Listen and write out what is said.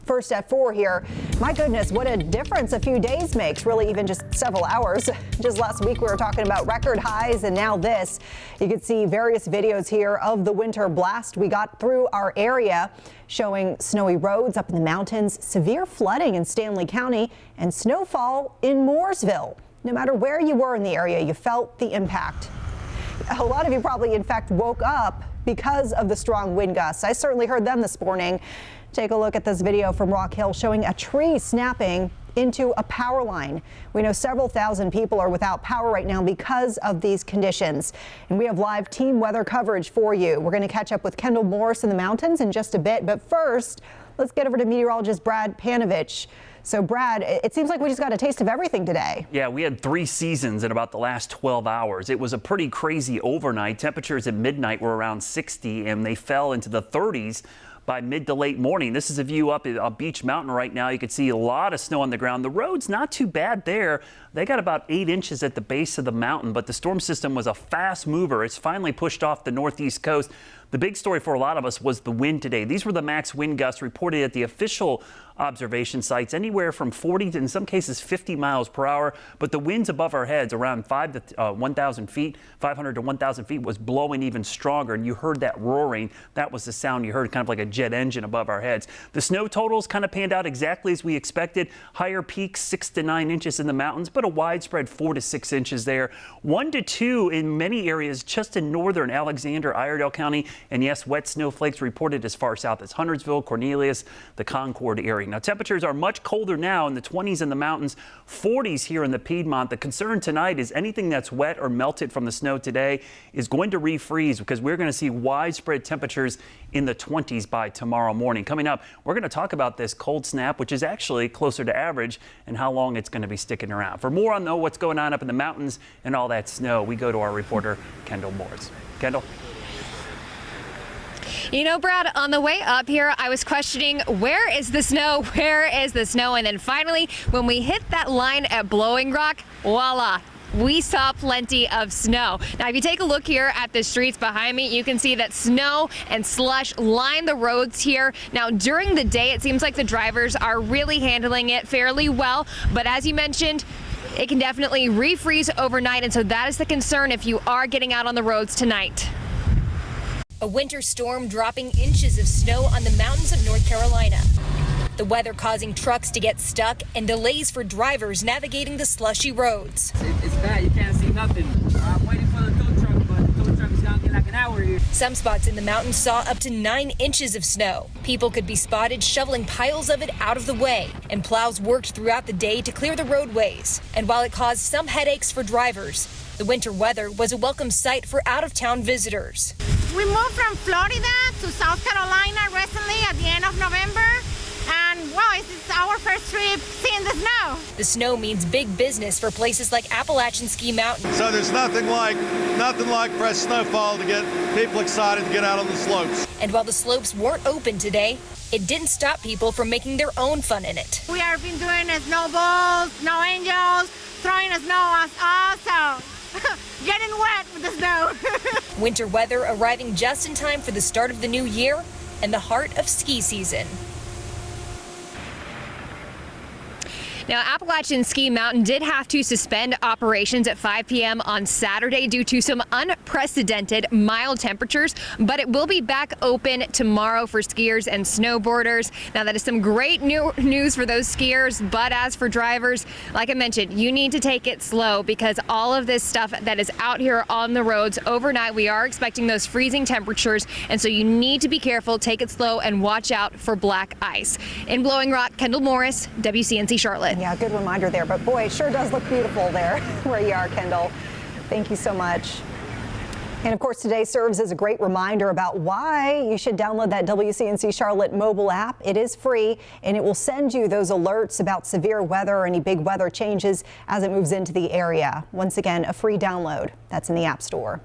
First at 4 here. My goodness, what a difference a few days makes, really even just several hours. Just last week we were talking about record highs, and now this. You can see various videos here of the winter blast we got through our area, showing snowy roads up in the mountains, severe flooding in Stanley County, and snowfall in Mooresville. No matter where you were in the area, you felt the impact. A lot of you probably, in fact, woke up because of the strong wind gusts. I certainly heard them this morning. Take a look at this video from Rock Hill showing a tree snapping into a power line. We know several thousand people are without power right now because of these conditions. And we have live team weather coverage for you. We're going to catch up with Kendall Morris in the mountains in just a bit. But first, let's get over to meteorologist Brad Panovich. So, Brad, it seems like we just got a taste of everything today. Yeah, we had 3 seasons in about the last 12 hours. It was a pretty crazy overnight. Temperatures at midnight were around 60, and they fell into the 30s by mid to late morning. This is a view up at Beach Mountain right now. You can see a lot of snow on the ground. The road's not too bad there. They got about 8 inches at the base of the mountain, but the storm system was a fast mover. It's finally pushed off the northeast coast. The big story for a lot of us was the wind today. These were the max wind gusts reported at the official observation sites, anywhere from 40 to, in some cases, 50 miles per hour. But the winds above our heads, around 500 to 1,000 feet, was blowing even stronger. And you heard that roaring. That was the sound you heard, kind of like a jet engine above our heads. The snow totals kind of panned out exactly as we expected. Higher peaks, 6 to 9 inches in the mountains, but a widespread 4 to 6 inches there. 1 to 2 in many areas just in northern Alexander, Iredell County. And yes, wet snowflakes reported as far south as Huntersville, Cornelius, the Concord area. Now, temperatures are much colder now in the 20s in the mountains, 40s here in the Piedmont. The concern tonight is anything that's wet or melted from the snow today is going to refreeze, because we're going to see widespread temperatures in the 20s by tomorrow morning. Coming up, we're going to talk about this cold snap, which is actually closer to average, and how long it's going to be sticking around. For more on what's going on up in the mountains and all that snow, we go to our reporter, Kendall Morris. Kendall? You know, Brad, on the way up here, I was questioning, where is the snow? Where is the snow? And then finally, when we hit that line at Blowing Rock, voila, we saw plenty of snow. Now, if you take a look here at the streets behind me, you can see that snow and slush line the roads here. Now, during the day, it seems like the drivers are really handling it fairly well. But as you mentioned, it can definitely refreeze overnight. And so that is the concern if you are getting out on the roads tonight. A winter storm dropping inches of snow on the mountains of North Carolina. The weather causing trucks to get stuck and delays for drivers navigating the slushy roads. It's bad, you can't see nothing. I'm waiting for the tow truck, but the tow truck is gonna get like an hour here. Some spots in the mountains saw up to 9 inches of snow. People could be spotted shoveling piles of it out of the way, and plows worked throughout the day to clear the roadways. And while it caused some headaches for drivers, the winter weather was a welcome sight for out-of-town visitors. We moved from Florida to South Carolina recently at the end of November, and wow, it's our first trip seeing the snow. The snow means big business for places like Appalachian Ski Mountain. So there's nothing like fresh snowfall to get people excited to get out on the slopes. And while the slopes weren't open today, it didn't stop people from making their own fun in it. We have been doing snowballs, snow angels, throwing snow at us, so getting wet with the snow. Winter weather arriving just in time for the start of the new year and the heart of ski season. Now, Appalachian Ski Mountain did have to suspend operations at 5 p.m. on Saturday due to some unprecedented mild temperatures, but it will be back open tomorrow for skiers and snowboarders. Now, that is some great news for those skiers, but as for drivers, like I mentioned, you need to take it slow, because all of this stuff that is out here on the roads overnight, we are expecting those freezing temperatures, and so you need to be careful, take it slow, and watch out for black ice. In Blowing Rock, Kendall Morris, WCNC Charlotte. Yeah, good reminder there, but boy, it sure does look beautiful there where you are, Kendall. Thank you so much. And of course, today serves as a great reminder about why you should download that WCNC Charlotte mobile app. It is free, and it will send you those alerts about severe weather or any big weather changes as it moves into the area. Once again, a free download. That's in the App Store.